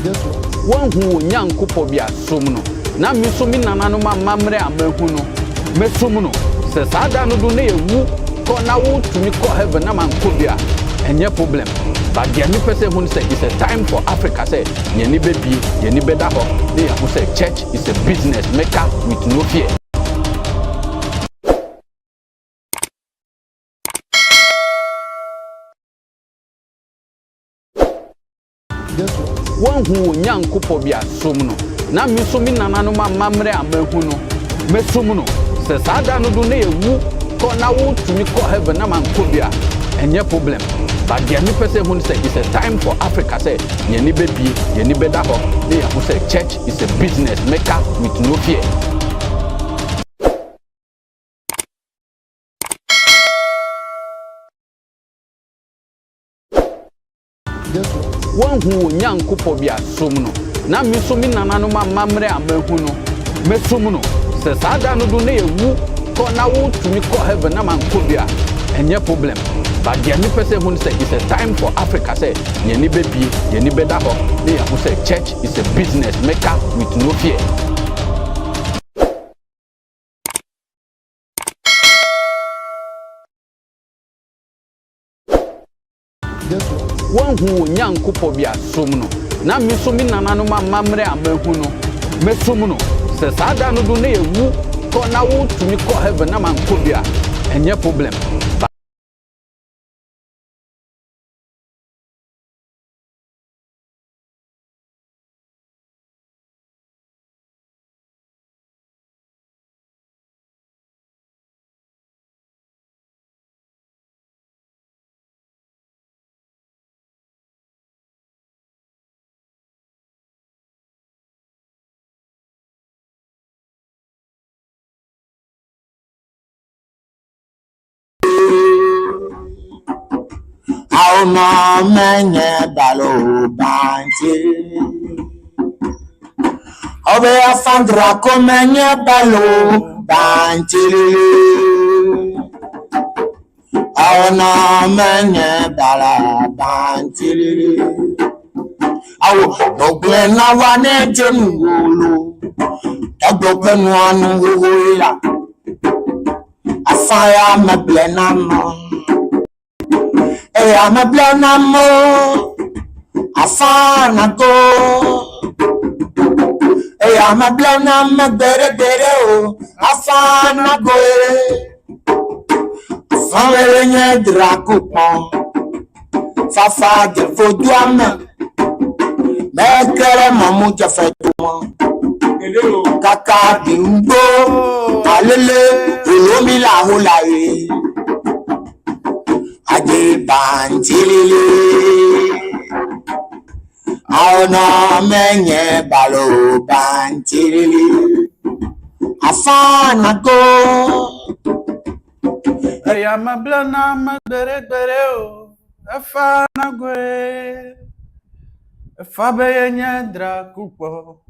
One who Nyankupo be a sumno. Na mi sumi nanano mamre amahuno. Me sumno. Says Ada no do ne wu. Ko na wu to me call heaven na man kubia. And your problem. But the only person who say it's a time for Africa say yeni baby, yeni beda ho. They who say church is a business maker with no fear. One who Nyankupo be a sumno. Na mi sumi nanano mamre amahuno. Me sumno. Says Ada no do ne wu. Ko na wu to me call heaven na man kubia. And your problem. But the only person who say it's a time for Africa say yeni baby, yeni beda ho. They who say church is a business maker with no fear. One who Nyankupo be a sumno. Na mi sumi nanano mamre amahuno. Me sumno. Says Ada no do ne wu. Ko na wu to me call heaven na man kubia. And your problem. But the only person who say it's a time for Africa say yeni baby, yeni beda ho. They who say church is a business maker with no fear. One who Nyankupo be a sumno. Na mi sumi nanano mamre amahuno. Me sumno. Says Ada no do ne wu. Ko na wu to me call heaven na man kubia. And your problem. How no menye balo banti. Obe afandra ko menye balo banti. How no menye bala banti. How no glena wane jemulu. Tagdo penwanu huila. Afaya me blena mo. I'm a blanamo, afana go. I'm a blanam, better, afana go. Family Dracupon, Fafa de Foduam, Mekere Mamuja Fetuma, Kaka Dimbo, Alele, Ulomila Hulae. Aje bantilile Aona menye balo bantilile Afana go Ayama blana madere o afana gwe Fabe nyadra kupo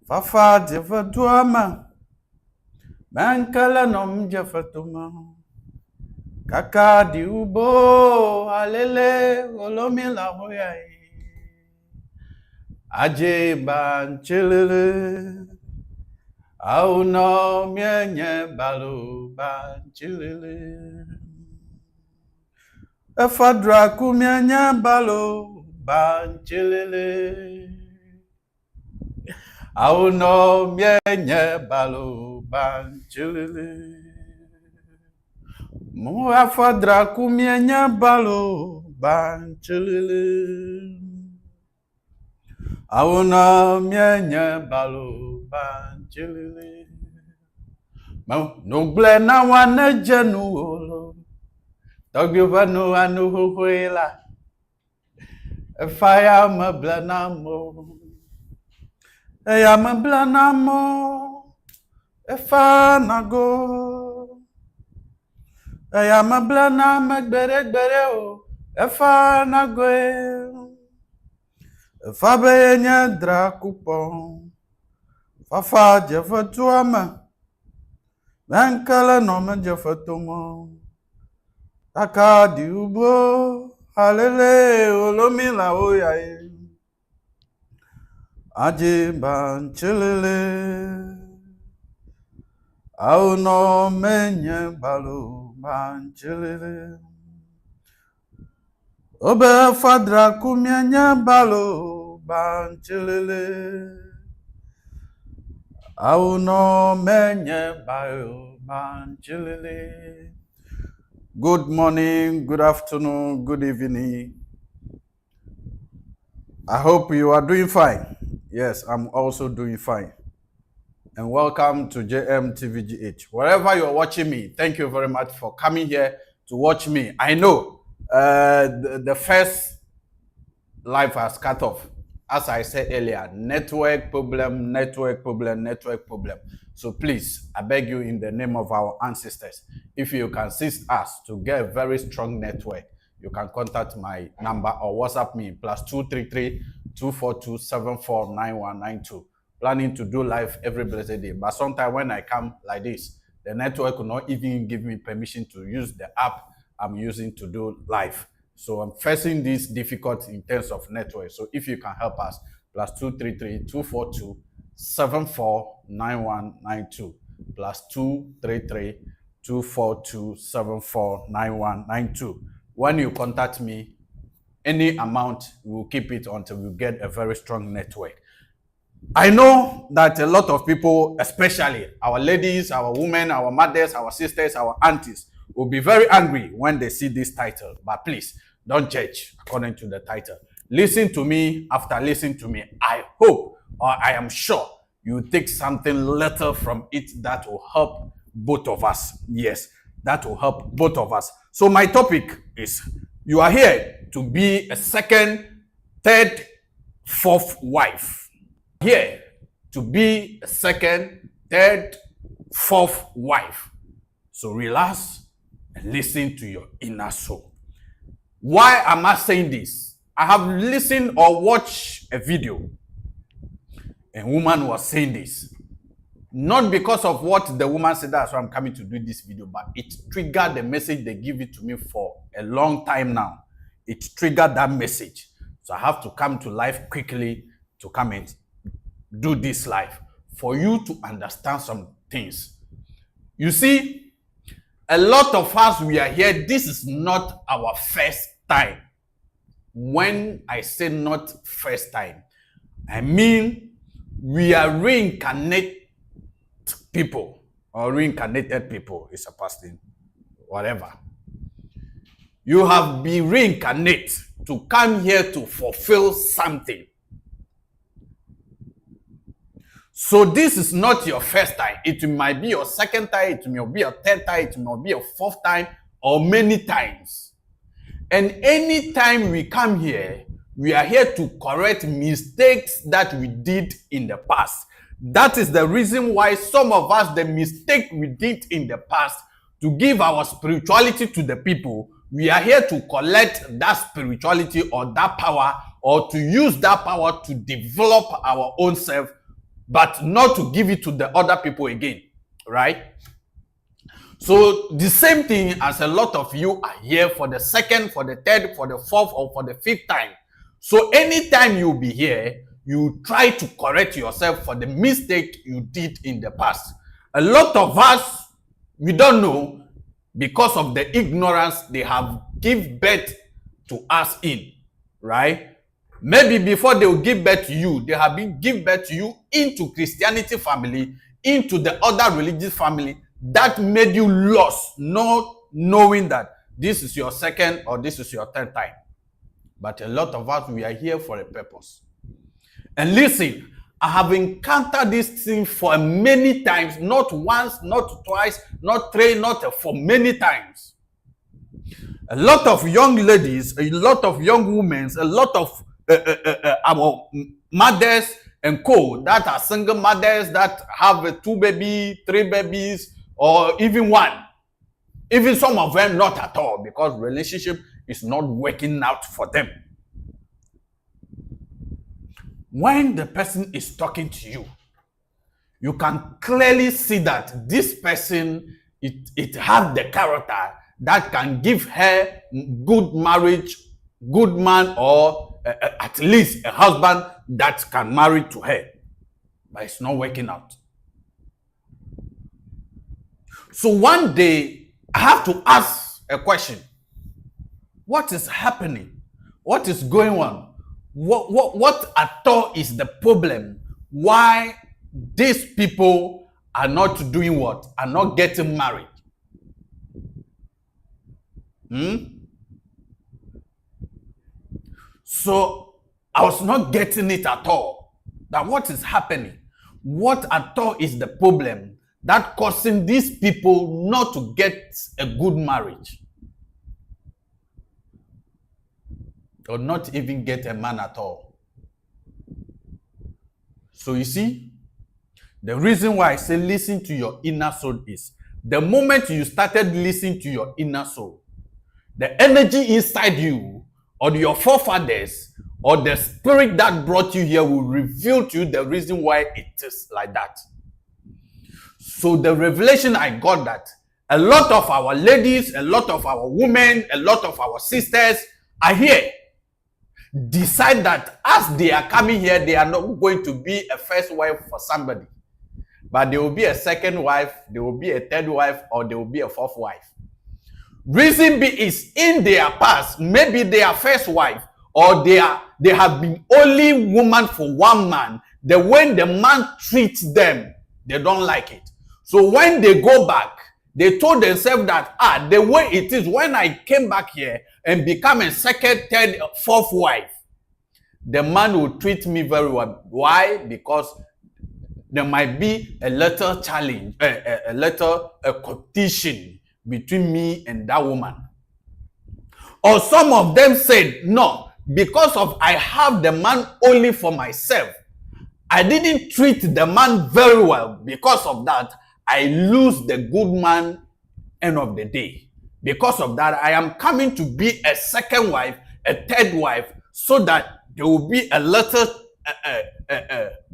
Fafa de fatuama Bankala nom jafatuma Kaka di ubo alele olomi la hoya aje banchilele au no mienye balu banchilele efadra kumienye balu banchilele au no mienye balu banchilele Mo afadra kumienya balo banchilele Auna mienya balo banchilele No ble na wane jenu olo Togyuvanu anu huela Fire me ble na mo Eya me ble na mo Efa na go Ayama blana magbere o efa na gwe efa benya dra kupon fafa je fatuama nankala no me je fatumo taka di ubo halele olomi la oya Aji banchilele. Au no menye balu banchilele. Obe fadra kumyanya balu banchilele. Au no menye balu banchilele. Good morning, good afternoon, good evening. I hope you are doing fine. Yes, I'm also doing fine. And welcome to JMTVGH. Wherever you're watching me, thank you very much for coming here to watch me. I know the first live has cut off. As I said earlier, network problem. So please, I beg you in the name of our ancestors, if you can assist us to get a very strong network, you can contact my number or WhatsApp me, +233 242 749192. Planning to do live every blessed day. But sometimes when I come like this, the network will not even give me permission to use the app I'm using to do live. So I'm facing this difficult in terms of network. So if you can help us, +233 242 749192. +233 242 749192. When you contact me, any amount, we will keep it until we get a very strong network. I know that a lot of people, especially our ladies, our women, our mothers, our sisters, our aunties, will be very angry when they see this title. But please, don't judge according to the title. Listen to me. After listening to me, I hope, or I am sure, you take something little from it that will help both of us. Yes, that will help both of us. So my topic is, you are here to be a second, third, fourth wife. Here to be a second, third, fourth wife. So relax and listen to your inner soul. Why am I saying this? I have listened or watched a video. A woman was saying this. Not because of what the woman said, that's why I'm coming to do this video, but it triggered the message they give it to me for a long time now. It triggered that message. So I have to come to life quickly to come and do this live for you to understand some things. You see, a lot of us, we are here. This is not our first time. When I say not first time, I mean we are reincarnated people or reincarnated people. It's a past thing, whatever. You have been reincarnated to come here to fulfill something. So this is not your first time. It might be your second time, it may be your third time, it may be your fourth time, or many times. And anytime we come here, we are here to correct mistakes that we did in the past. That is the reason why some of us, the mistake we did in the past, to give our spirituality to the people, we are here to collect that spirituality or that power, or to use that power to develop our own self, but not to give it to the other people again, right? So the same thing as a lot of you are here for the second, for the third, for the fourth, or for the fifth time. So anytime you'll be here, you try to correct yourself for the mistake you did in the past. A lot of us, we don't know because of the ignorance they have give birth to us in, right? Maybe before they will give birth to you, they have been give birth to you into Christianity family, into the other religious family that made you lost, not knowing that this is your second or this is your third time. But a lot of us, we are here for a purpose. And listen, I have encountered this thing for many times, not once, not twice, not three, not for many times. A lot of young ladies, a lot of young women, a lot of our mothers and co that are single mothers that have 2 babies, 3 babies, or even 1. Even some of them not at all, because relationship is not working out for them. When the person is talking to you, you can clearly see that this person, it has the character that can give her good marriage, good man, or at least a husband that can marry to her. But it's not working out. So one day, I have to ask a question. What is happening? What is going on? What at all is the problem? Why these people are not doing what? Are not getting married? So I was not getting it at all. That what is happening? What at all is the problem that causing these people not to get a good marriage? Or not even get a man at all. So you see, the reason why I say listen to your inner soul is the moment you started listening to your inner soul, the energy inside you or your forefathers or the spirit that brought you here will reveal to you the reason why it is like that. So the revelation I got that a lot of our ladies, a lot of our women, a lot of our sisters are here. Decide that as they are coming here, they are not going to be a first wife for somebody, but they will be a second wife, they will be a third wife, or they will be a fourth wife. Reason B is in their past, maybe they are first wife, or they have been only woman for one man. The way the man treats them, they don't like it. So when they go back, they told themselves that the way it is when I came back here and become a second, third, fourth wife, the man will treat me very well. Why? Because there might be a little challenge, a competition between me and that woman. Or some of them said, no, because of I have the man only for myself, I didn't treat the man very well. Because of that, I lose the good man end of the day. Because of that, I am coming to be a second wife, a third wife, so that there will be a little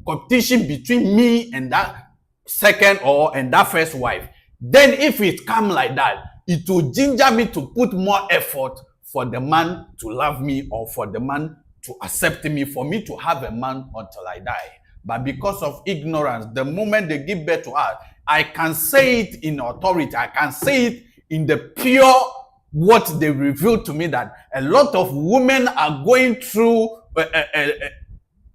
competition between me and that second and that first wife. Then if it come like that, it will ginger me to put more effort for the man to love me or for the man to accept me, for me to have a man until I die. But because of ignorance, the moment they give birth to us, I can say it in authority. I can say it in the pure what they revealed to me, that a lot of women are going through a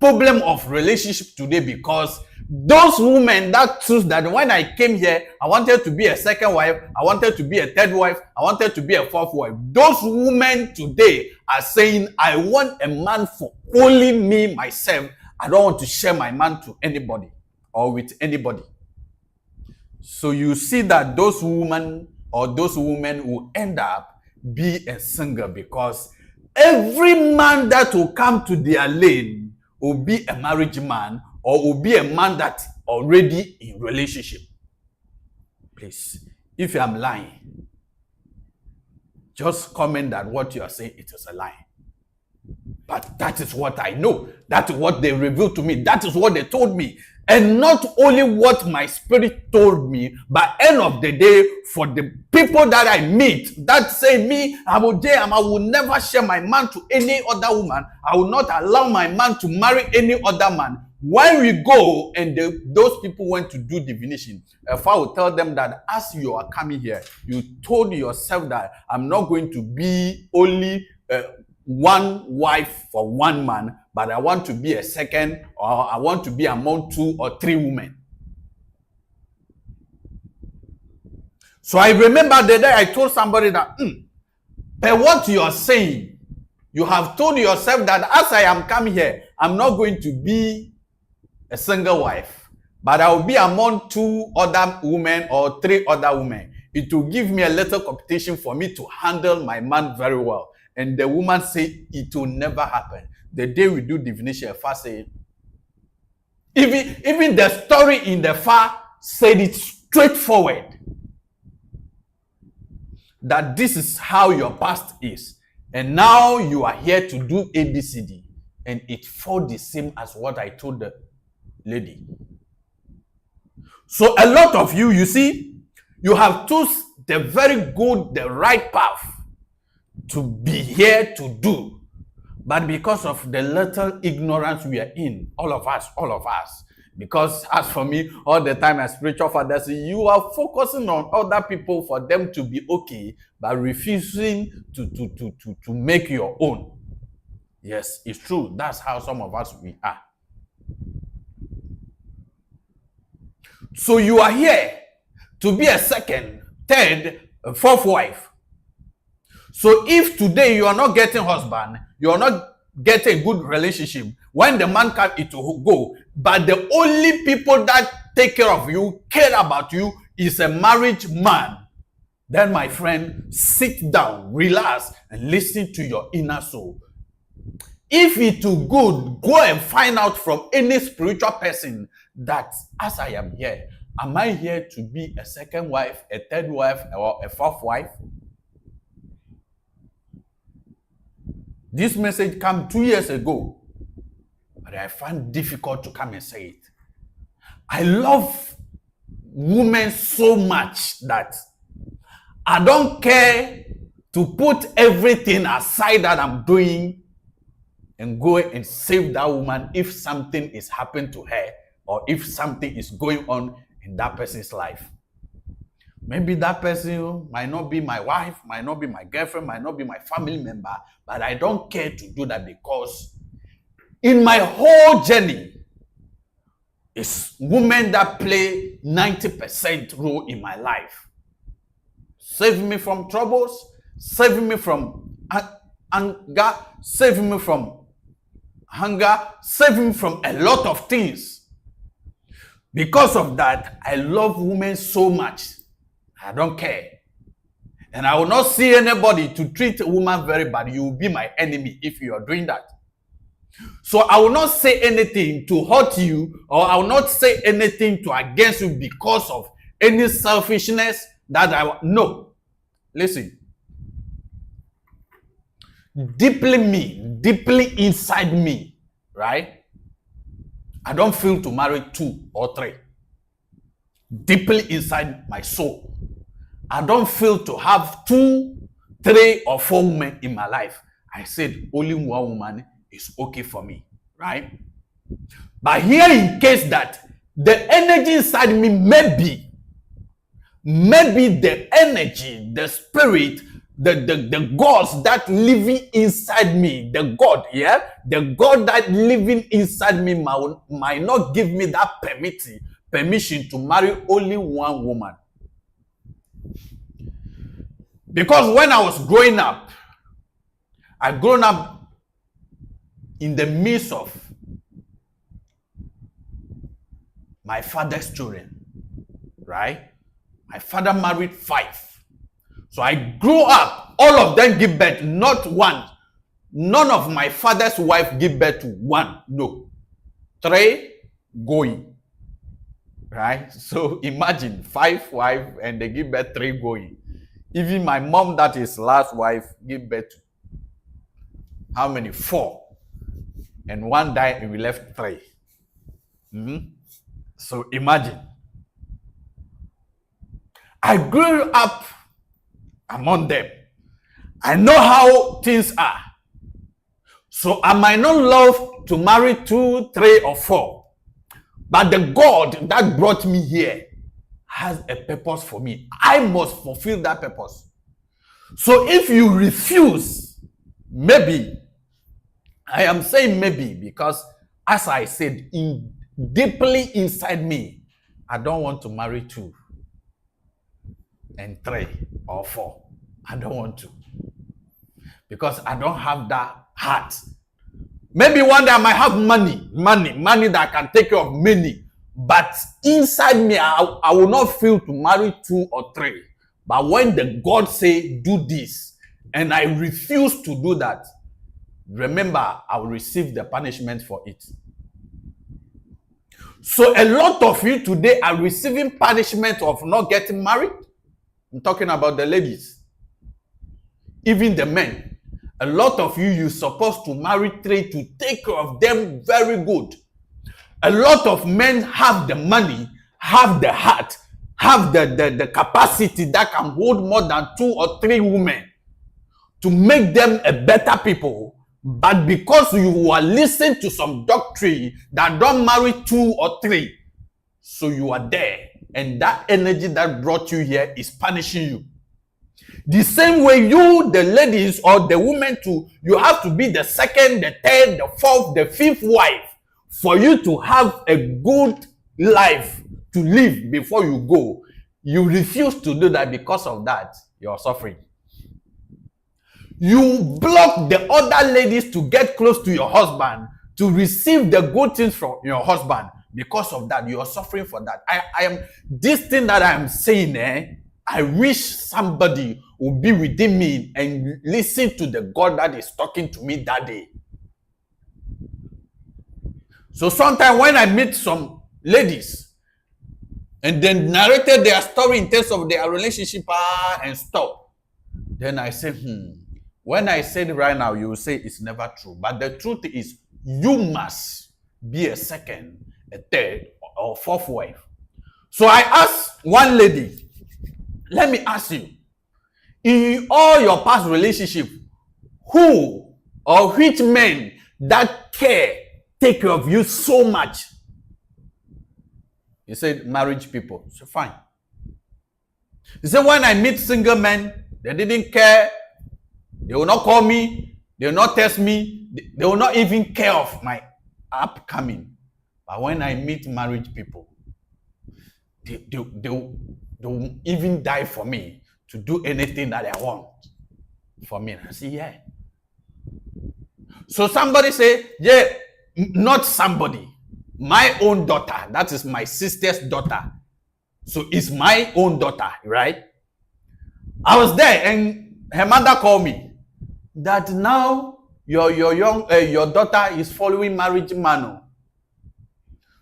problem of relationship today because those women that choose that when I came here, I wanted to be a second wife, I wanted to be a third wife, I wanted to be a fourth wife. Those women today are saying, I want a man for only me, myself. I don't want to share my man to anybody or with anybody. So you see that those women or those women will end up be a single because every man that will come to their lane will be a marriage man or will be a man that already in relationship. Please, if I'm lying, just comment that what you are saying, it is a lie. But that is what I know. That is what they revealed to me. That is what they told me. And not only what my spirit told me, but end of the day, for the people that I meet, that say me, I will never share my man to any other woman. I will not allow my man to marry any other man. When we go and those people went to do divination, if I will tell them that as you are coming here, you told yourself that I'm not going to be only one wife for one man, but I want to be a second, or I want to be among 2 or 3 women. So I remember the day I told somebody that, but what you are saying, you have told yourself that as I am coming here, I'm not going to be a single wife, but I will be among 2 other women or 3 other women. It will give me a little competition for me to handle my man very well. And the woman said, it will never happen. The day we do divination, Fa said, even the story in the Fa said it straightforward. That this is how your past is. And now you are here to do ABCD. And it felt the same as what I told the lady. So a lot of you, you see, you have chosen the very good, the right path to be here to do. But because of the little ignorance we are in, all of us, because as for me, all the time as spiritual fathers, you are focusing on other people for them to be okay, but refusing to make your own. Yes, it's true. That's how some of us we are. So you are here to be a second, third, fourth wife. So if today you are not getting husband, you are not getting a good relationship, when the man comes, it will go. But the only people that take care of you, care about you, is a married man. Then my friend, sit down, relax, and listen to your inner soul. If it will good, go and find out from any spiritual person that as I am here, am I here to be a second wife, a third wife, or a fourth wife? This message came 2 years ago, but I found difficult to come and say it. I love women so much that I don't care to put everything aside that I'm doing and go and save that woman if something is happening to her or if something is going on in that person's life. Maybe that person might not be my wife, might not be my girlfriend, might not be my family member, but I don't care to do that because in my whole journey, it's women that play 90% role in my life. Save me from troubles, save me from anger, save me from hunger, save me from a lot of things. Because of that, I love women so much. I don't care. And I will not see anybody to treat a woman very bad. You will be my enemy if you are doing that. So I will not say anything to hurt you, or I will not say anything to against you because of any selfishness that no. Listen. Deeply inside me, right? I don't feel to marry 2 or 3. Deeply inside my soul, I don't feel to have 2, 3, or 4 women in my life. I said only one woman is okay for me, right? But here in case that the energy inside me maybe the energy, the spirit, the gods that living inside me, the God that living inside me might not give me that permission to marry only one woman. Because when I was growing up, I grown up in the midst of my father's children, right? My father married 5. So I grew up, all of them give birth, not one. None of my father's wife give birth to 1, no. 3 going, right? So imagine 5 wives and they give birth 3 going. Even my mom, that is last wife, give birth to how many? 4. And 1 died and we left 3. So imagine. I grew up among them. I know how things are. So I might not love to marry 2, 3, or 4. But the God that brought me here has a purpose for me. I must fulfill that purpose. So if you refuse, maybe, I am saying maybe because as I said, deeply inside me, I don't want to marry 2 and 3 or 4. I don't want to. Because I don't have that heart. Maybe one day I might have money that I can take care of many. But inside me, I will not feel to marry 2 or 3. But when the God say, do this, and I refuse to do that, remember, I will receive the punishment for it. So a lot of you today are receiving punishment of not getting married. I'm talking about the ladies. Even the men. A lot of you're supposed to marry 3 to take care of them very good. A lot of men have the money, have the heart, have the capacity that can hold more than 2 or 3 women to make them a better people. But because you are listening to some doctrine that don't marry 2 or 3, so you are there. And that energy that brought you here is punishing you. The same way you, the ladies or the women too, you have to be the 2nd, the 3rd, the 4th, the 5th wife for you to have a good life to live before you go. You refuse to do that. Because of that, you're suffering. You block the other ladies to get close to your husband, to receive the good things from your husband. Because of that, you are suffering for that. I am this thing that I am saying, I wish somebody would be within me and listen to the God that is talking to me that day. So sometimes when I meet some ladies and then narrated their story in terms of their relationship and stuff, then I say, when I said it right now, you will say it's never true. But the truth is, you must be a 2nd, a 3rd, or 4th wife. So I asked one lady, let me ask you, in all your past relationship, who or which men that take care of you so much? He said, marriage people. So fine. He said, when I meet single men, they didn't care. They will not call me. They will not text me. They will not even care of my upcoming. But when I meet marriage people, they will even die for me to do anything that I want for me. And I say, yeah. So somebody say, yeah, not somebody. My own daughter. That is my sister's daughter. So it's my own daughter, right? I was there and her mother called me that now your daughter is following marriage man.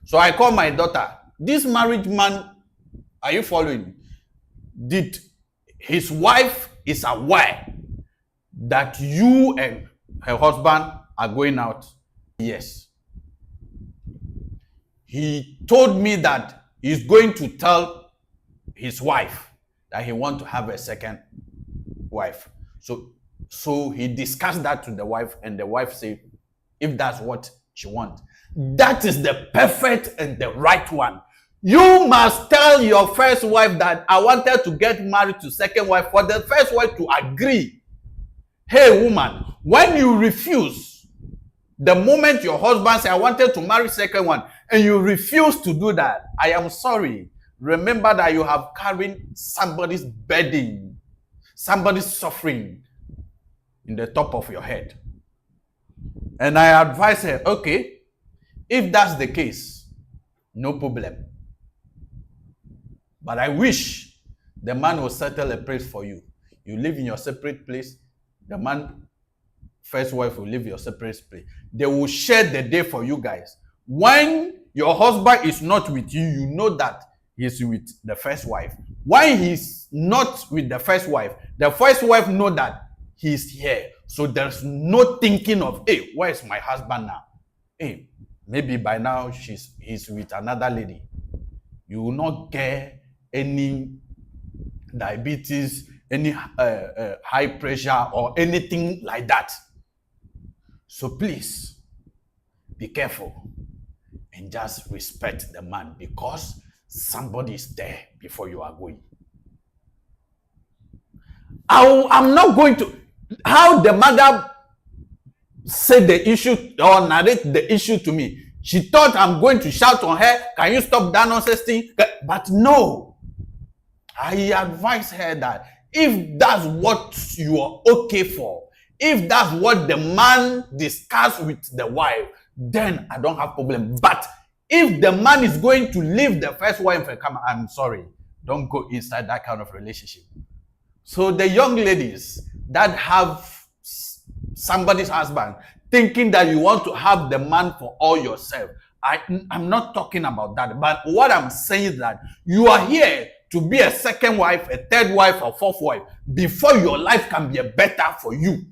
So I call my daughter. This marriage man, are you following? Did his wife is aware that you and her husband are going out? Yes. He told me that he's going to tell his wife that he wants to have a 2nd wife. So he discussed that to the wife, and the wife said, if that's what she wants. That is the perfect and the right one. You must tell your first wife that I wanted to get married to 2nd wife, for the first wife to agree. Hey woman, when you refuse, the moment your husband says, I wanted to marry 2nd one, and you refuse to do that, I am sorry. Remember that you have carried somebody's burden, somebody's suffering in the top of your head. And I advise her, okay, if that's the case, no problem. But I wish the man will settle a place for you. You live in your separate place. The man, first wife, will live your separate place. They will share the day for you guys. When your husband is not with you, you know that he's with the first wife. When he's not with the first wife know that he's here. So there's no thinking of, hey, where's my husband now? Hey, maybe by now he's with another lady. You will not get any diabetes, any high pressure or anything like that. So please be careful and just respect the man, because somebody is there before you are going. I'm not going to, how the mother said the issue or narrate the issue to me. She thought I'm going to shout on her, can you stop that nonsense thing? But no, I advise her that if that's what you are okay for, if that's what the man discussed with the wife, then I don't have problem. But if the man is going to leave the first wife and come, I'm sorry, don't go inside that kind of relationship. So the young ladies that have somebody's husband, thinking that you want to have the man for all yourself, I'm not talking about that. But what I'm saying is that you are here to be a 2nd wife, a 3rd wife, or 4th wife before your life can be better for you.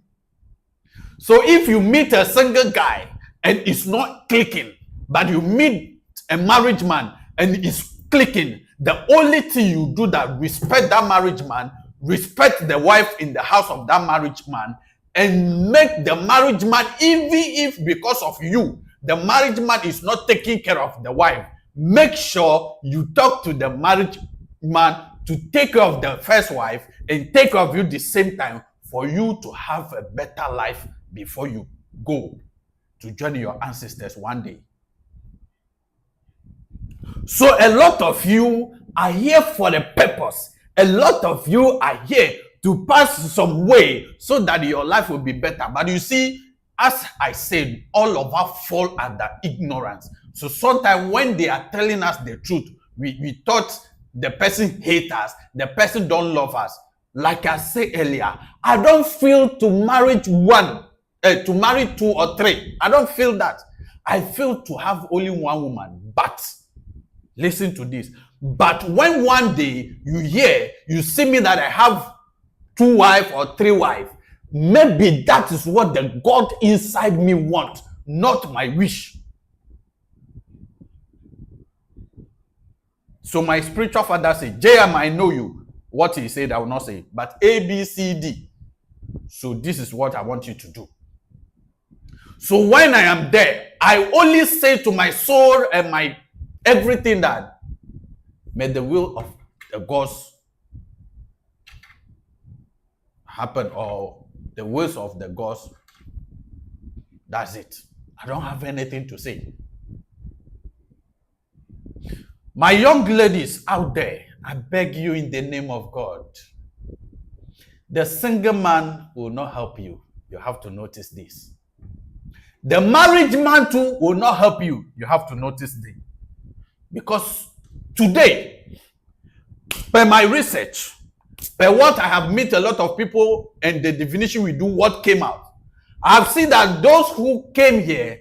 So if you meet a single guy and it's not clicking, but you meet a married man and it's clicking, the only thing you do that respect that married man, respect the wife in the house of that married man, and make the marriage man, even if because of you, the marriage man is not taking care of the wife, make sure you talk to the marriage man to take care of the first wife and take care of you the same time for you to have a better life before you go to join your ancestors one day. So a lot of you are here for a purpose. A lot of you are here to pass some way so that your life will be better. But you see, as I said, all of us fall under ignorance. So sometimes when they are telling us the truth, we thought the person hates us, the person don't love us. Like I said earlier, I don't feel to marry two or three. I don't feel that. I feel to have only one woman. But listen to this. But when one day you see me that I have 2 wives or 3 wives, maybe that is what the God inside me wants, not my wish. So my spiritual father said, JM, I know you. What he said, I will not say. But A, B, C, D. So this is what I want you to do. So when I am there, I only say to my soul and my everything that may the will of the gods happen, or the wills of the gods. That's it. I don't have anything to say. My young ladies out there, I beg you in the name of God. The single man will not help you. You have to notice this. The married man too will not help you. You have to notice this. Because today, by my research, by what I have met a lot of people and the definition we do, what came out, I have seen that those who came here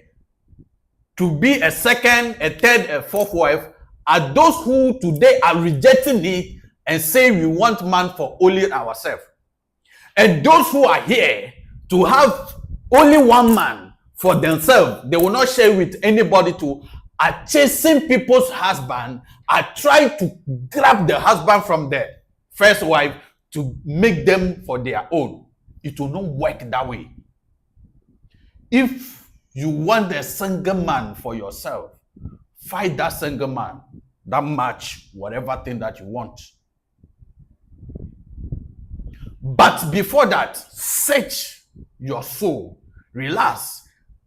to be a second, a third, a fourth wife are those who today are rejecting it and say we want man for only ourselves. And those who are here to have only one man for themselves, they will not share with anybody to, are chasing people's husband, are trying to grab the husband from the first wife to make them for their own. It will not work that way. If you want a single man for yourself, fight that single man, that match, whatever thing that you want. But before that, search your soul, relax,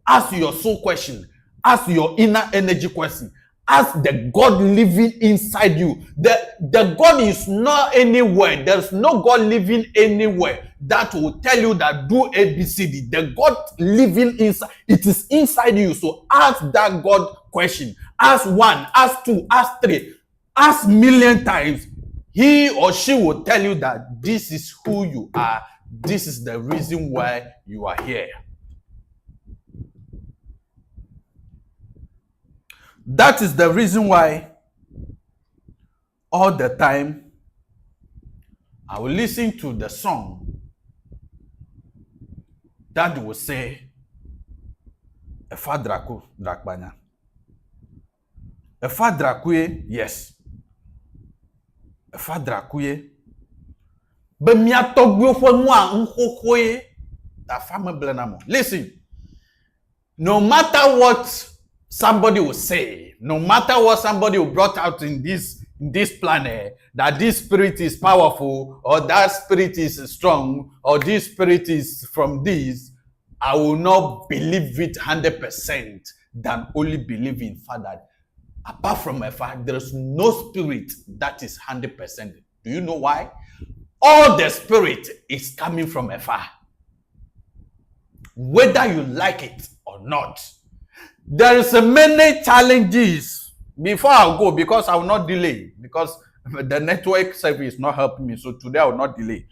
ask your soul question, ask your inner energy question, ask the God living inside you. The God is not anywhere. There's no God living anywhere that will tell you that do ABCD. The God living inside, it is inside you. So ask that God question. Ask 1, ask 2, ask 3, ask million times. He or she will tell you that this is who you are. This is the reason why you are here. That is the reason why all the time I will listen to the song that will say, Efa Draku Drakbanya. Efa Drakuye, yes. Efa Drakuye. Be mia togbo fo nwa nkokoye ta fama blenamo. Listen. No matter what somebody will say, no matter what somebody will brought out in this planet, that this spirit is powerful, or that spirit is strong, or this spirit is from this, I will not believe it 100% than only believe in Father. Apart from a fact, there is no spirit that is 100%. Do you know why? All the spirit is coming from afar. Whether you like it or not. There is many challenges. Before I go, because I will not delay, because the network service is not helping me, so today I will not delay.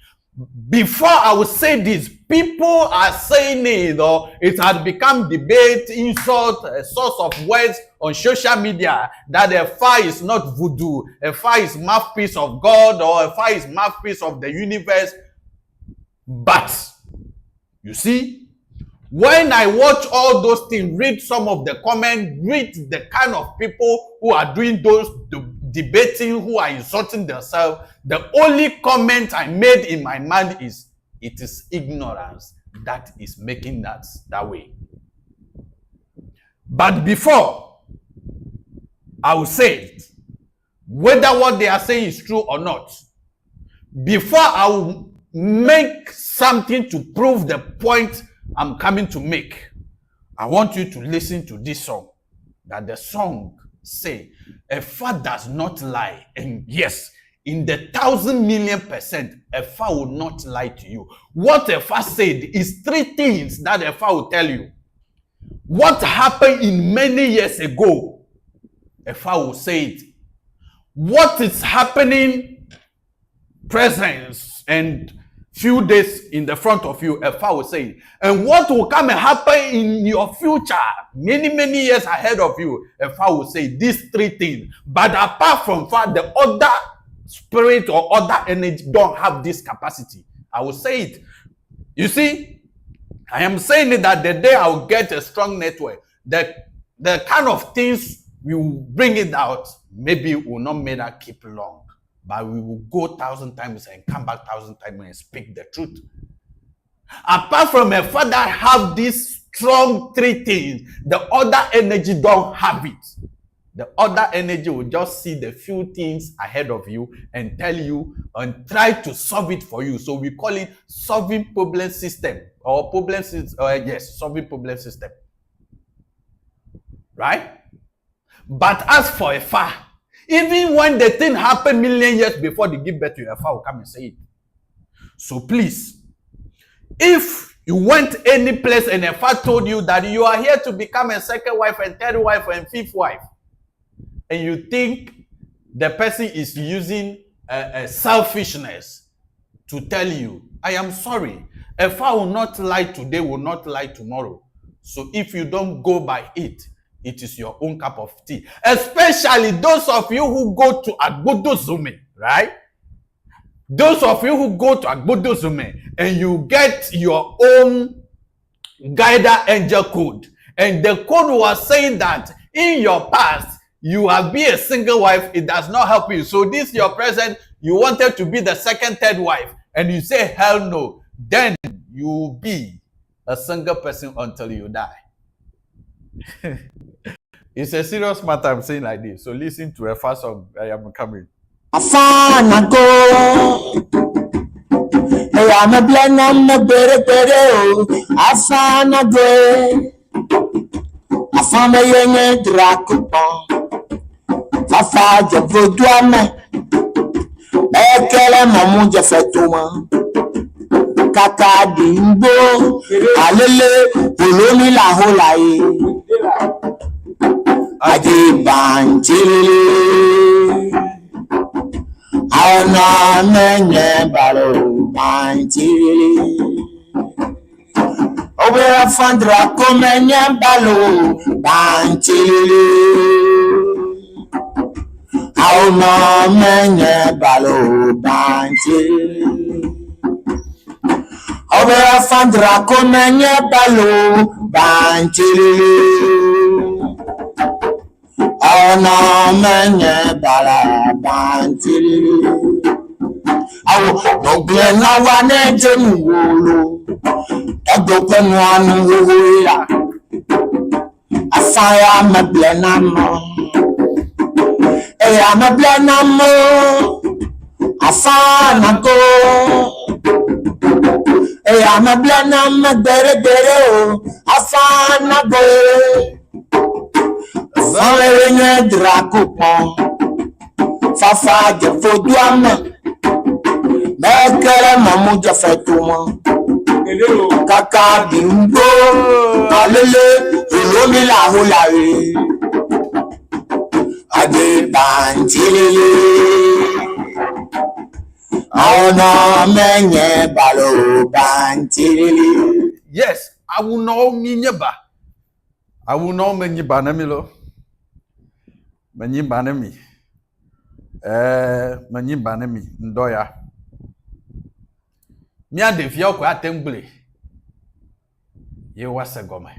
Before I will say this, people are saying it, or it has become debate, insult, a source of words on social media, that a fire is not voodoo, a fire is mouthpiece of God, or a fire is mouthpiece of the universe. But, you see, when I watch all those things, read some of the comments, read the kind of people who are doing those debating, who are insulting themselves, the only comment I made in my mind is, it is ignorance. that is making that way. But before I will say it, whether what they are saying is true or not, before I will make something to prove the point I'm coming to make, I want you to listen to this song. That the song say, a father does not lie. And yes, in the 1,000,000,000%, a father will not lie to you. What a father said is 3 things that a father will tell you. What happened in many years ago, a father will say it. What is happening present and few days in the front of you, a father will say it. And what will come and happen in your future, many years ahead of you, a father will say these 3 things. But apart from that, the other spirit or other energy don't have this capacity. I will say it. You see, I am saying it that the day I will get a strong network, the kind of things we will bring it out, maybe will not make that keep long. But we will go 1,000 times and come back 1,000 times and speak the truth. Apart from a father have these strong 3 things, the other energy don't have it. The other energy will just see the few things ahead of you and tell you and try to solve it for you. So we call it solving problem system or problem system. Yes, solving problem system. Right? But as for a father, even when the thing happened million years before they give birth to you, a father will come and say it. So please, if you went any place and a father told you that you are here to become a second wife and third wife and fifth wife, and you think the person is using a selfishness to tell you, I am sorry, a father will not lie today, will not lie tomorrow. So if you don't go by it, it is your own cup of tea. Especially those of you who go to Agbodozume, right? Those of you who go to Agbodozume and you get your own guided angel code. And the code was saying that in your past, you have been a single wife, it does not help you. So this your present, you wanted to be the second, third wife, and you say, hell no. Then you will be a single person until you die. It's a serious matter I'm saying like this. So listen to a first song. I am coming. Afana go. Hey, I'm a blend, I'm a better. Afana go. Afana yenge drakupa. Fafa je vodouame. Ekele mamu je fetuma. Kaka dimbo. Alele. Polomi la holaye. Adi banjili. Aona menye balo banjili. Obera fandra komenye balo banjili. Aona menye balo banjili. Obera fandra komenye balo banjili. Aona menye bala banjili. Awo dogle na wane jenu wolo. Dogle nwanu wula. Afaya meble na mo. Eya meble na mo. Afana go. Eya meble na me dere o. Afana go. Vanle drakupa. Fafa je vodouame. Mekele mamu je fetuma. Kaka dimbo. Alele. Ulomi la holaye. Ade banjili. Aona menye balo banjili. Yes, I will know minyeba. I will know many banamilo. Many banami. Many banami. Ndoya. Mia de fia kwa temble. Ye wasa goma.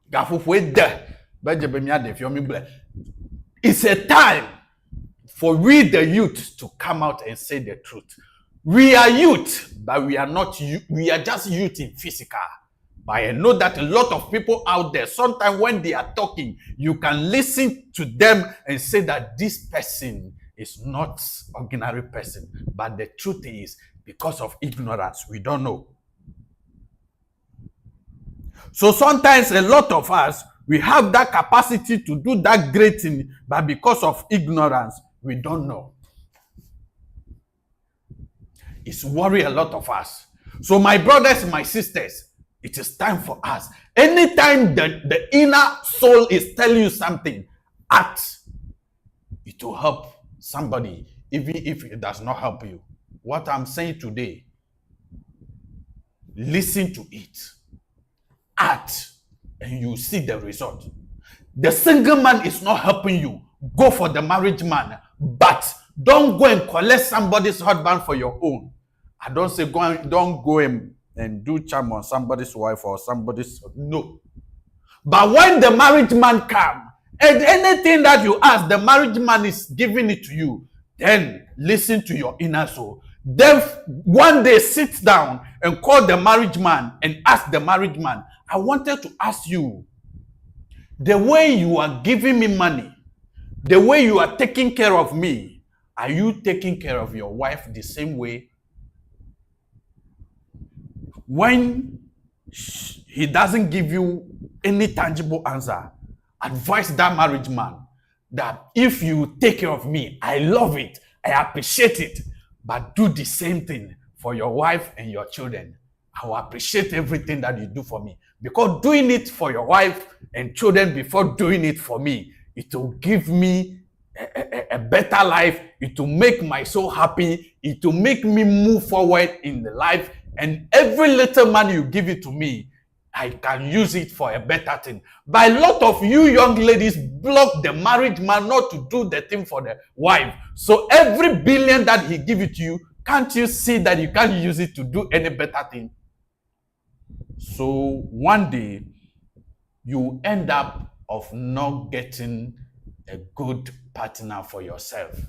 Gafufwe de. Baje be mia de fia mble. It's a time for we the youth to come out and say the truth. We are youth, but we are not youth. We are just youth in physical. But I know that a lot of people out there, sometimes when they are talking, you can listen to them and say that this person is not ordinary person. But the truth is, because of ignorance, we don't know. So sometimes a lot of us, we have that capacity to do that great thing, but because of ignorance, we don't know. It's worry a lot of us. So my brothers and my sisters, it is time for us. Anytime the inner soul is telling you something, act. It will help somebody, even if it does not help you. What I'm saying today, listen to it. Act, and you see the result. The single man is not helping you. Go for the marriage man, but don't go and collect somebody's husband for your own. I don't say don't go and do charm on somebody's wife or somebody's, no. But when the marriage man comes, and anything that you ask, the marriage man is giving it to you, then listen to your inner soul. Then one day sit down and call the marriage man and ask the marriage man, I wanted to ask you, the way you are giving me money, the way you are taking care of me, are you taking care of your wife the same way? When he doesn't give you any tangible answer, advise that marriage man that if you take care of me, I love it, I appreciate it, but do the same thing for your wife and your children. I will appreciate everything that you do for me, because doing it for your wife and children before doing it for me, it will give me a better life. It will make my soul happy. It will make me move forward in the life. And every little money you give it to me, I can use it for a better thing. But a lot of you young ladies block the married man not to do the thing for the wife. So every billion that he give it to you, can't you see that you can't use it to do any better thing? So one day, you end up of not getting a good partner for yourself.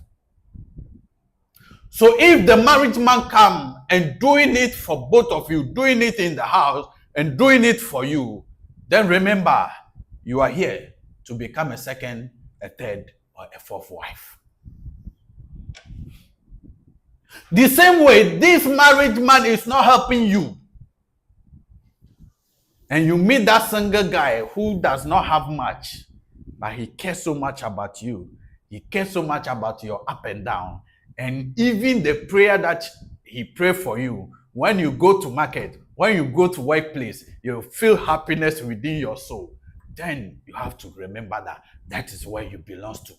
So if the marriage man come and doing it for both of you, doing it in the house and doing it for you, then remember, you are here to become a second, a third, or a fourth wife. The same way, this married man is not helping you. And you meet that single guy who does not have much, but he cares so much about you. He cares so much about your up and down. And even the prayer that he prayed for you, when you go to market, when you go to workplace, you feel happiness within your soul. Then you have to remember that that is where you belong to.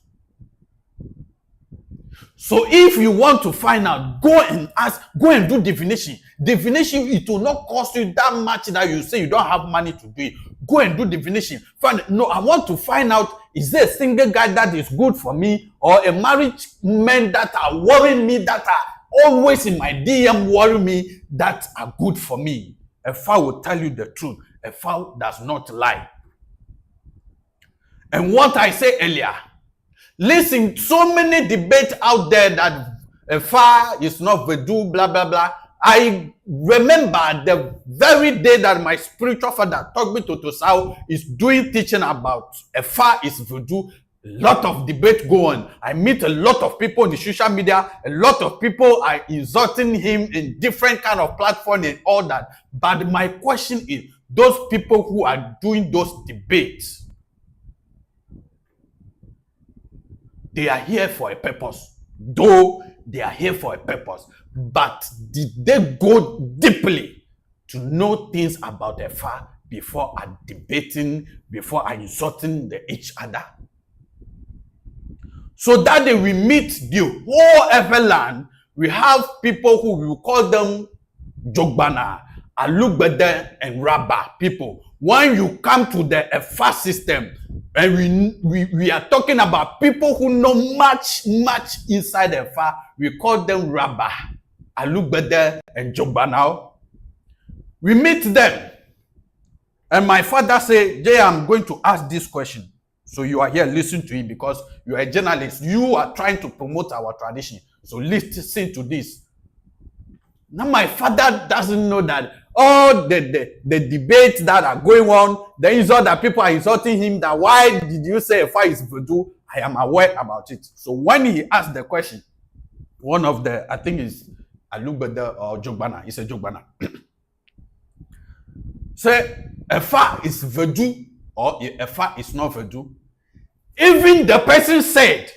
So if you want to find out, go and ask, go and do divination. Divination, it will not cost you that much that you say you don't have money to do it. Go and do divination. No, I want to find out, is there a single guy that is good for me, or a married man that are worrying me, that are always in my DM worrying me, that are good for me? A fowl will tell you the truth. A fowl does not lie. And what I said earlier, listen, so many debates out there that a fire is not voodoo, blah, blah, blah. I remember the very day that my spiritual father taught me to Tosao is doing teaching about a fire is voodoo. A lot of debate go on. I meet a lot of people on the social media. A lot of people are insulting him in different kind of platform and all that. But my question is, those people who are doing those debates, they are here for a purpose. Though they are here for a purpose. But did they go deeply to know things about the far before debating, before insulting each other? So that day we meet the whole Everland, we have people who we call them Jogbana, Alugbede, and Rabba people. When you come to the Efa system, and we are talking about people who know much inside Efa, we call them Rabba, Alugbede, and Jogbana. We meet them. And my father said, Jay, I'm going to ask this question. So you are here, listen to it, because you are a journalist. You are trying to promote our tradition. So listen to this. Now my father doesn't know that all the debates that are going on, the insult that people are insulting him, that why did you say Efa is voodoo? I am aware about it. So when he asked the question, one of the, I think is Alugbede or Jogbana, he said Jogbana. Say Efa is voodoo or Efa is not voodoo. Even the person said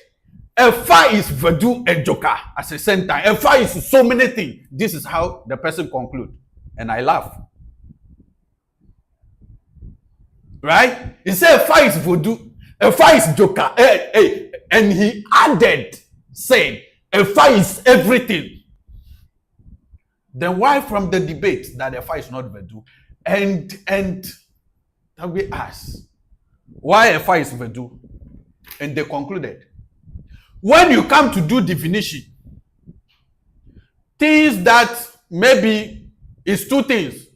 Efa is voodoo and joker at the same time. Efa is so many things. This is how the person conclude. And I laugh. Right? He said Efa is voodoo. Efa is joker. And he added, said, Efa is everything. Then why from the debate that Efa is not voodoo? And we asked, why Efa is voodoo? And they concluded, when you come to do definition, things that maybe is two things.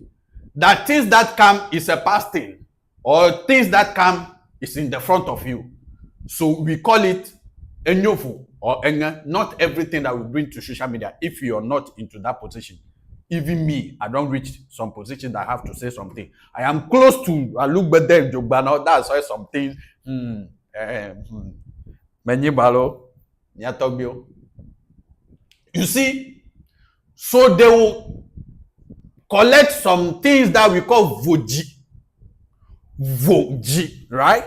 That things that come is a past thing, or things that come is in the front of you. So we call it enyofu or enga. Not everything that we bring to social media, if you are not into that position. Even me, I don't reach some position that I have to say something. I am close to Alugbede Jogbana. That's why some things. You see, so they will collect some things that we call voji, right?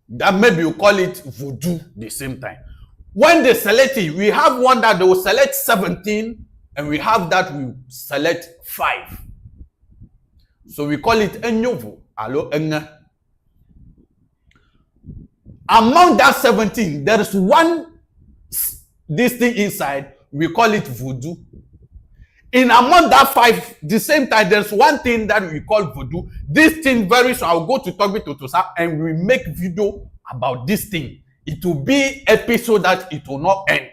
That maybe you call it voodoo the same time. When they select it, we have one that they will select 17, and we have that we select 5. So we call it enyovo, alo enga. Among that 17, there is one, this thing inside, we call it voodoo. In among that 5, the same time, there's one thing that we call voodoo. This thing very soon, I'll go to Togbi Totosa and we make video about this thing. It will be episode that it will not end.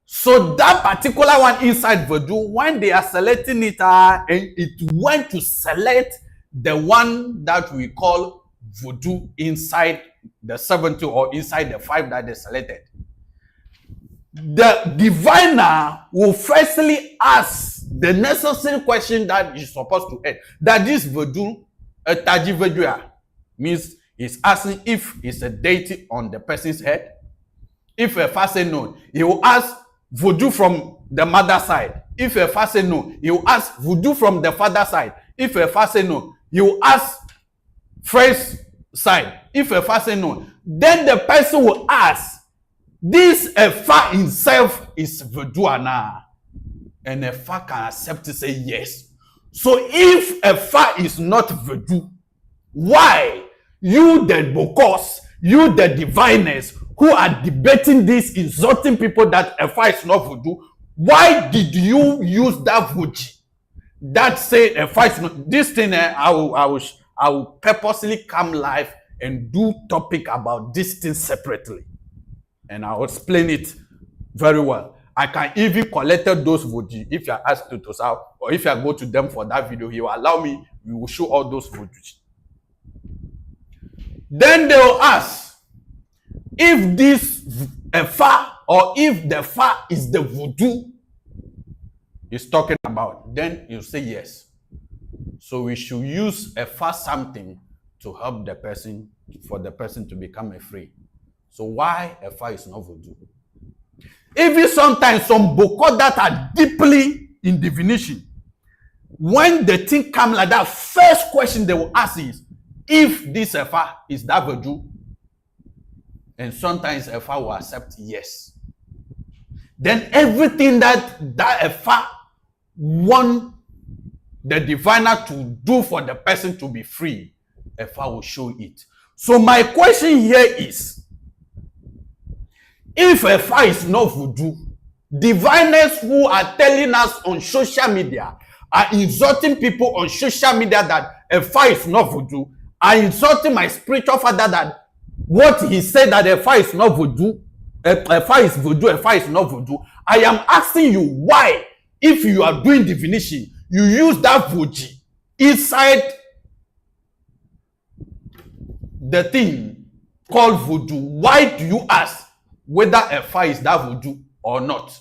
So that particular one inside voodoo, when they are selecting it, and it went to select the one that we call voodoo inside the 70 or inside the 5 that they selected. The diviner will firstly ask the necessary question that is supposed to end. That this voodoo, a taji voodoo, means he's asking if it's a deity on the person's head. If a father say no, he will ask voodoo from the mother side. If a father say no, he will ask voodoo from the father side. If a father say no, he will ask first side. If a father say no, then the person will ask, this Efa himself is voodoo ana? And Efa can accept to say yes. So if Efa is not voodoo, why you the bokos, you the diviners who are debating this, insulting people that Efa is not voodoo, why did you use that voodoo that say Efa is not? This thing I will purposely come live and do topic about this thing separately. And I'll explain it very well. I can even collect those voodoo if you are asked to Tosa, or if I go to them for that video, he will allow me, we will show all those voodoo. Then they will ask if this Efa or if the Fa is the voodoo he's talking about. Then you say yes. So we should use Efa something to help the person, for the person to become a free. So why Efa is not voodoo? Even sometimes some boko that are deeply in divination, when the thing comes like that, first question they will ask is, if this Efa is that voodoo? And sometimes Efa will accept yes. Then everything that Efa want the diviner to do for the person to be free, Efa will show it. So my question here is, if Efa is not voodoo, diviners who are telling us on social media, are insulting people on social media that Efa is not voodoo, are insulting my spiritual father that what he said that Efa is not voodoo, Efa is voodoo, Efa is not voodoo. I am asking you why, if you are doing divination, you use that voodoo inside the thing called voodoo. Why do you ask whether Efa is that voodoo or not?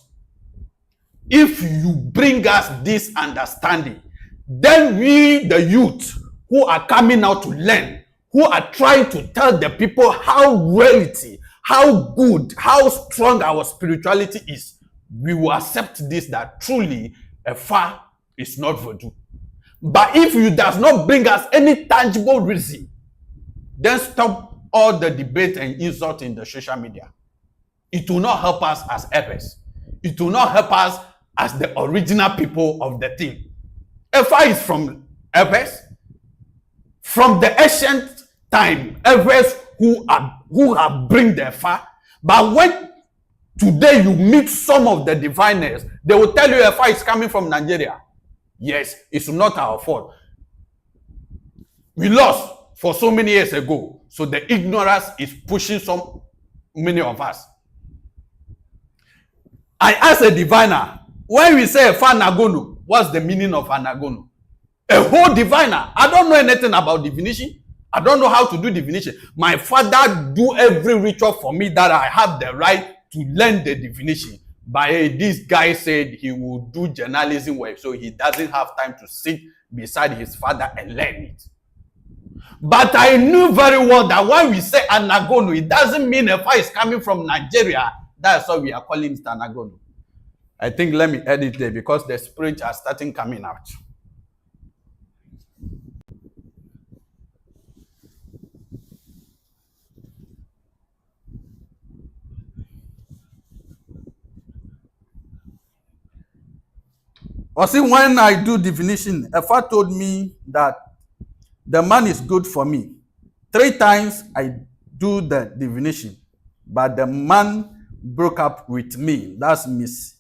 if you bring us this understanding, then we, the youth, who are coming out to learn, who are trying to tell the people how reality, how good, how strong our spirituality is, we will accept this, that truly Efa is not voodoo. But if you does not bring us any tangible reason, then stop all the debate and insult in the social media. It will not help us as Ephers. It will not help us as the original people of the thing. Efa is from Ephers. From the ancient time, Ephers who have bring the Efa. But when today you meet some of the diviners, they will tell you Efa is coming from Nigeria. Yes, it's not our fault. We lost for so many years ago. So the ignorance is pushing so many of us. I asked a diviner, when we say Efa Nagonu, what's the meaning of Anagonu? A whole diviner. I don't know anything about divination. I don't know how to do divination. My father do every ritual for me that I have the right to learn the divination. But this guy said he will do journalism work, so he doesn't have time to sit beside his father and learn it. But I knew very well that when we say Anagonu, it doesn't mean Efa is coming from Nigeria. That's why we are calling it Anagonu. I think let me edit there because the spirits are starting coming out. Or see, when I do divination, Efa told me that the man is good for me. 3 times I do the divination, but the man broke up with me. That's Miss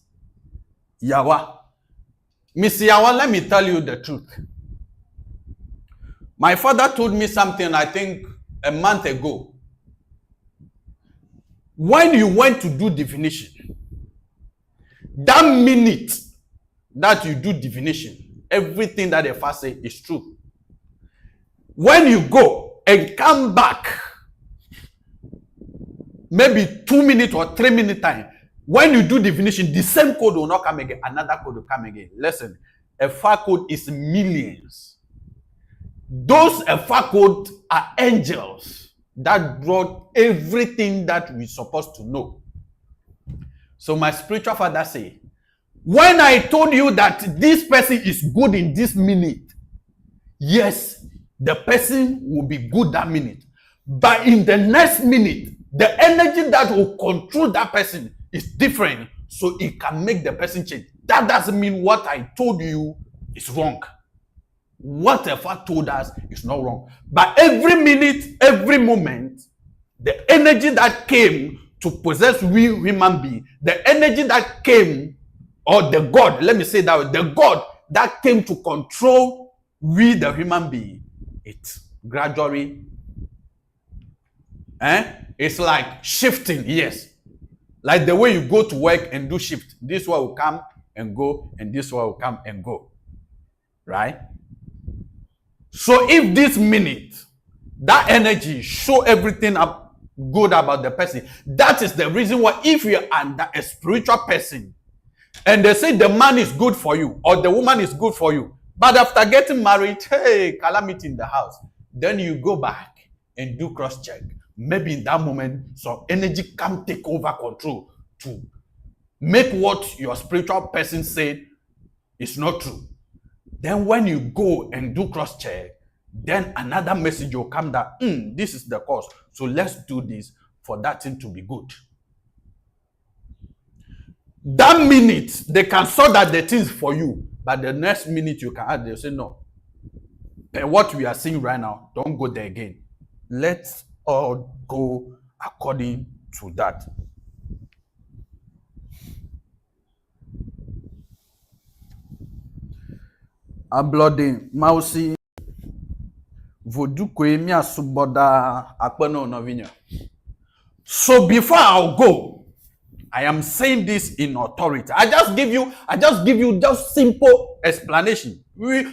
Yawa. Miss Yawa, let me tell you the truth. My father told me something, I think, a month ago. When you went to do divination, that minute that you do divination, everything that the Efa say is true. When you go and come back, maybe 2 minutes or 3 minute time, when you do divination, the same code will not come again. Another code will come again. Listen, Efa code is millions. Those Efa code are angels that brought everything that we're supposed to know. So my spiritual father say, when I told you that this person is good in this minute, yes, the person will be good that minute. But in the next minute, the energy that will control that person is different. So it can make the person change. That doesn't mean what I told you is wrong. Whatever told us is not wrong. But every minute, every moment, the energy that came to possess we human being, the energy that came, or the God, let me say that way, the God that came to control we the human being, it gradually, it's like shifting, yes. Like the way you go to work and do shift. This one will come and go, and this one will come and go. Right? So if this minute, that energy show everything up good about the person, that is the reason why if you are under a spiritual person, and they say the man is good for you, or the woman is good for you, but after getting married, hey, calamity in the house, then you go back and do cross-check. Maybe in that moment, some energy can take over control to make what your spiritual person said is not true. Then when you go and do cross-check, then another message will come that, this is the cause. So let's do this for that thing to be good. That minute, they can sort that the things for you. But the next minute you can add, they'll say, no. And what we are seeing right now, don't go there again. Let's all go according to that. Ablode Mausi Vodu Koemia Suboda Akpano Novinya. So before I'll go, I am saying this in authority. I just give you just simple explanation. We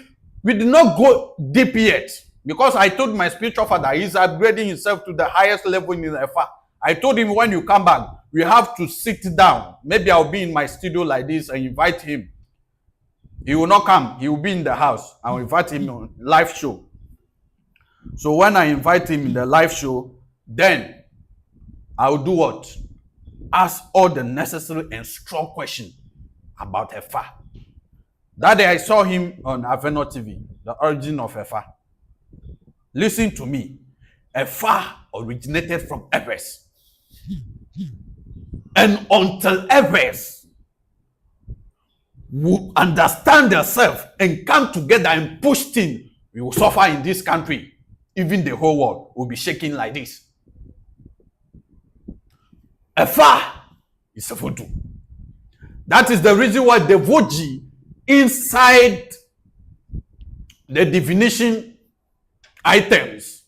did not go deep yet because I told my spiritual father he's upgrading himself to the highest level in Efa. I told him when you come back, we have to sit down. Maybe I'll be in my studio like this and invite him. He will not come. He will be in the house. I'll invite him on live show. So when I invite him in the live show, then I'll do what? Ask all the necessary and strong questions about Efa. That day I saw him on Aveno TV, the origin of Efa. Listen to me. Efa originated from Ebers. And until Ebers will understand themselves and come together and push things, we will suffer in this country. Even the whole world will be shaking like this. Efa is a voodoo. That is the reason why the voodoo inside the divination items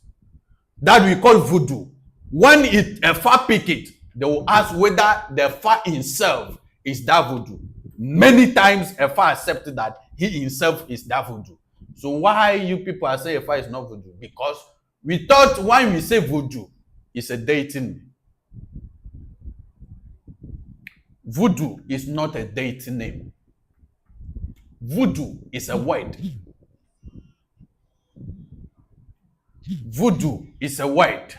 that we call voodoo, when Efa pick it, they will ask whether the Efa himself is that voodoo. Many times Efa accepted that he himself is that voodoo. So why you people are saying Efa is not voodoo? Because we thought when we say voodoo, it's a deity name. Voodoo is not a deity name. Voodoo is a word. Voodoo is a word.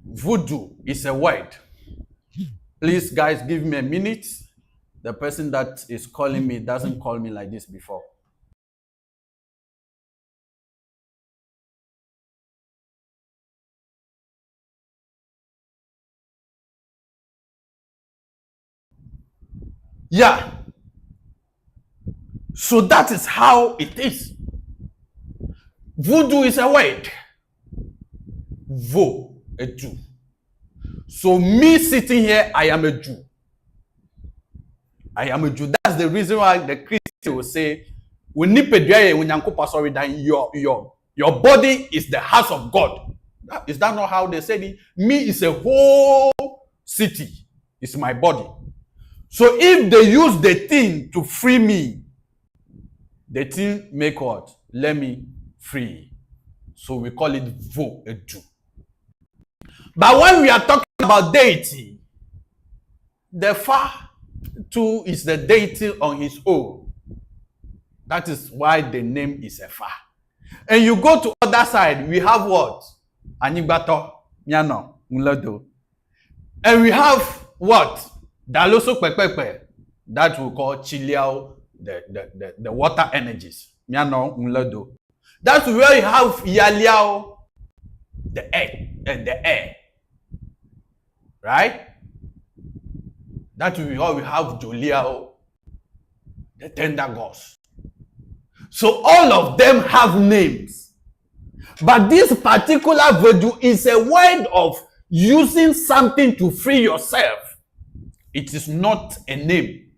Voodoo is a word. Please, guys, give me a minute. The person that is calling me doesn't call me like this before. Yeah. So that is how it is. Voodoo is a word. Vo, a Jew. So me sitting here, I am a Jew. I am a Jew. That's the reason why the Christian will say, your body is the house of God. Is that not how they said it? Me is a whole city. It's my body. So if they use the thing to free me, the thing make what? Let me free. So we call it vo, a Jew. But when we are talking about deity, the Fa too is the deity on his own. That is why the name is Efa. And you go to other side, we have what? Anigbato, Miano, Mlodo. And we have what? Daloso Pepepe. That we call Chiliao, the water energies. Miano, Mlodo. That's where you have Yaliao, the air, and the air. Right? That we have Joliao, the tender gods. So all of them have names. But this particular voodoo is a word of using something to free yourself. It is not a name.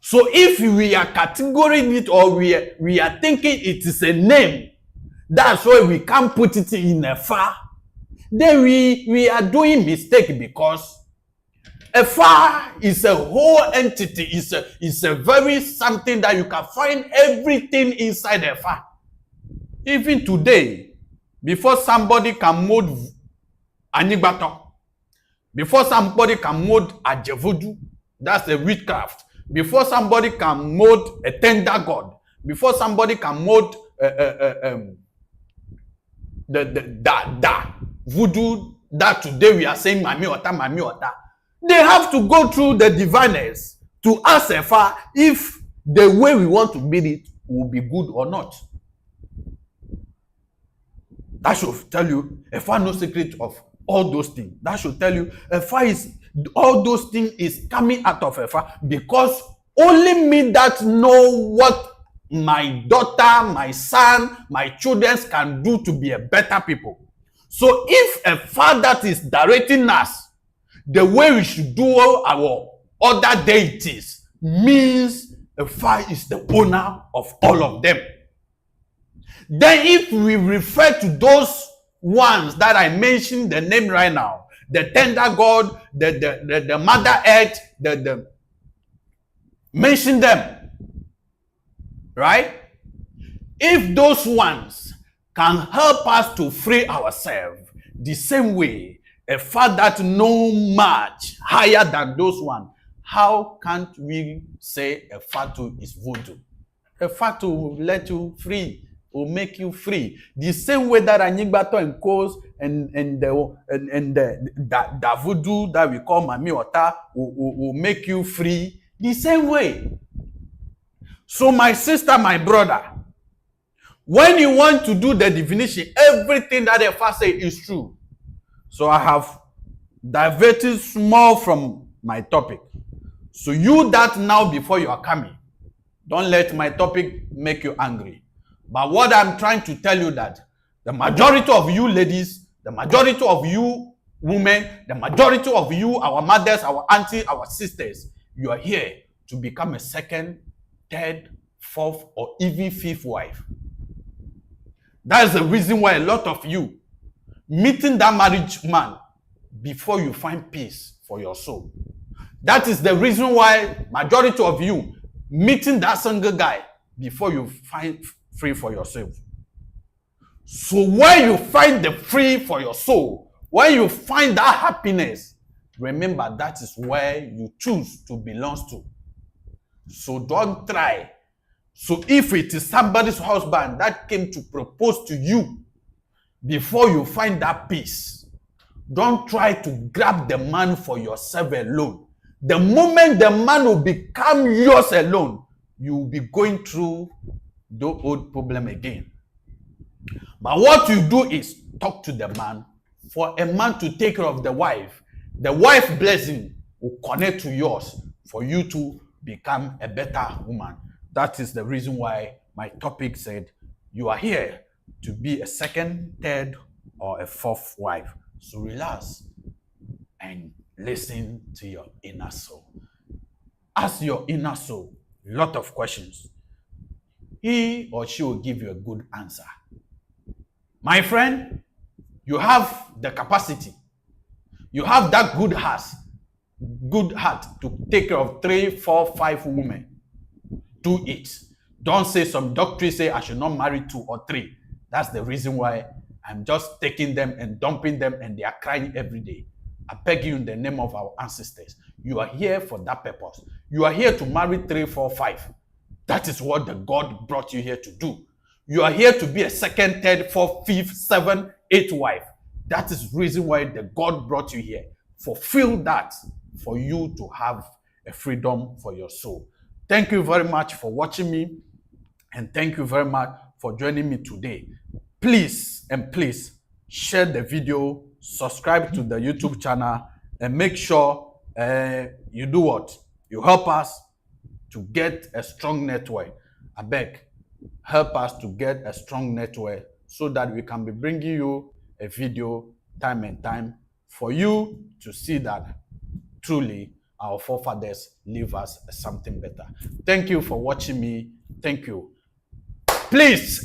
So if we are categorizing it or we are thinking it is a name, that's why we can't put it in a Fa. Then we are doing mistake, because Efa is a whole entity. It's a very something that you can find everything inside Efa. Even today, before somebody can mold Anigbato, before somebody can mold Ajevodu, that's a witchcraft. Before somebody can mold a tender god, before somebody can mold the voodoo that today we are saying Mami Ota, they have to go through the diviners to ask Efa if the way we want to build it will be good or not. That should tell you Efa no secret of all those things. That should tell you Efa is all those things is coming out of Efa, because only me that know what my daughter, my son, my children can do to be a better people. So if Efa that is directing us the way we should do our other deities, means Efa is the owner of all of them. Then if we refer to those ones that I mentioned the name right now, the tender god, the mother earth, mention them, right? If those ones can help us to free ourselves the same way a fact that no much higher than those one. How can't we say a fatu is voodoo? A fatu will let you free, will make you free. The same way that Anyigbato and Kos and the voodoo that we call Mami Ota will make you free. The same way. So my sister, my brother, when you want to do the definition, everything that the first say is true. So I have diverted small from my topic. So you that now before you are coming, don't let my topic make you angry. But what I'm trying to tell you that the majority of you ladies, the majority of you women, the majority of you, our mothers, our aunties, our sisters, you are here to become a second, third, fourth, or even fifth wife. That's the reason why a lot of you meeting that marriage man before you find peace for your soul. That is the reason why majority of you meeting that single guy before you find free for yourself. So when you find the free for your soul, when you find that happiness, remember that is where you choose to belong to. So don't try. So if it is somebody's husband that came to propose to you before you find that peace, don't try to grab the man for yourself alone. The moment the man will become yours alone, you will be going through the old problem again. But what you do is talk to the man. For a man to take care of the wife blessing will connect to yours for you to become a better woman. That is the reason why my topic said you are here to be a second, third, or a fourth wife. So relax and listen to your inner soul. Ask your inner soul a lot of questions. He or she will give you a good answer. My friend, you have the capacity. You have that good heart to take care of 3, 4, 5 women. Do it. Don't say some doctors say I should not marry 2 or 3. That's the reason why I'm just taking them and dumping them and they are crying every day. I beg you in the name of our ancestors. You are here for that purpose. You are here to marry 3, 4, 5. That is what the God brought you here to do. You are here to be a second, third, fourth, fifth, 7, 8 wife. That is the reason why the God brought you here. Fulfill that for you to have a freedom for your soul. Thank you very much for watching me. And thank you very much for joining me today. Please share the video, subscribe to the YouTube channel, and make sure you do what? You help us to get a strong network. I beg, help us to get a strong network so that we can be bringing you a video time and time for you to see that truly our forefathers leave us something better. Thank you for watching me. Thank you. Please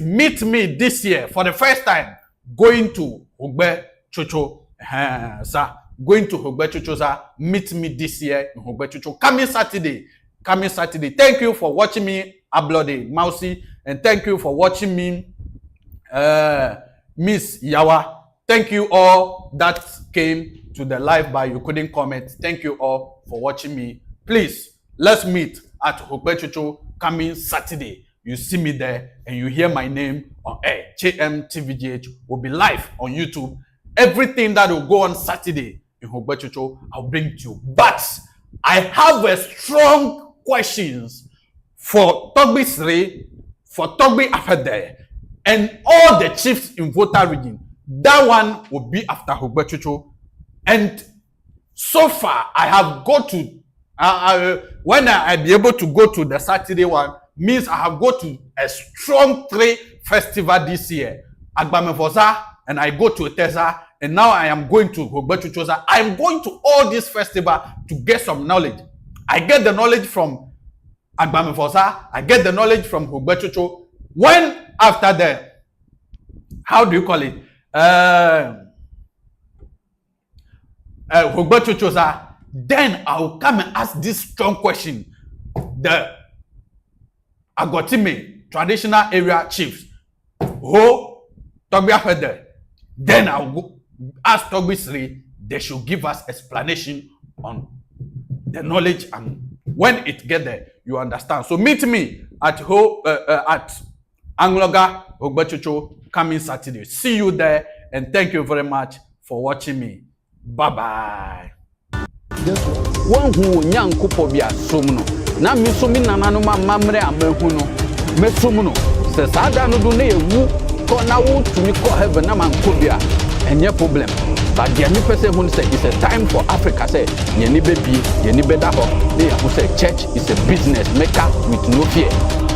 meet me this year for the first time going to Hogbe Chocho. Sir, going to Hogbe Chocho, sir. Meet me this year in Hogbe Chocho. Coming Saturday. Thank you for watching me, Ablode Mousy, and thank you for watching me, Miss Yawa. Thank you all that came to the live but you couldn't comment. Thank you all for watching me. Please, let's meet at Hogbe Chocho coming Saturday. You see me there and you hear my name on air. JMTVGH will be live on YouTube. Everything that will go on Saturday in Hogbe Chocho, I'll bring to you. But I have a strong questions for Togbi Sri, for Togbi Afede, and all the chiefs in Volta region. That one will be after Hogbe Chocho. And so far, I have got to, when I be able to go to the Saturday one, means I have got to a strong 3 festival this year. Agbamefosa, and I go to Etesa, and now I am going to Hogbe Chocho. I am going to all these festivals to get some knowledge. I get the knowledge from Agbamefosa, I get the knowledge from Hogbe Chocho. When after the, how do you call it? Hogbe Chocho, then I will come and ask this strong question. The Agotime traditional area chiefs, who Togbi Ahede, then I'll go ask Togbi Sri, they should give us explanation on the knowledge, and when it get there, you understand. So meet me at Angloga Ogbechucho coming Saturday. See you there, and thank you very much for watching me. Bye bye. One who Nyankopɔ bi asom no na me so me nananom amamre amahu no mesum no se sada no do na ewu ko na wo tumi ko heaven na manko bia enye problem but the me person who say it's a time for Africa say ye ni bebie ye ni beda ho na ye who say church is a business maker with no fear.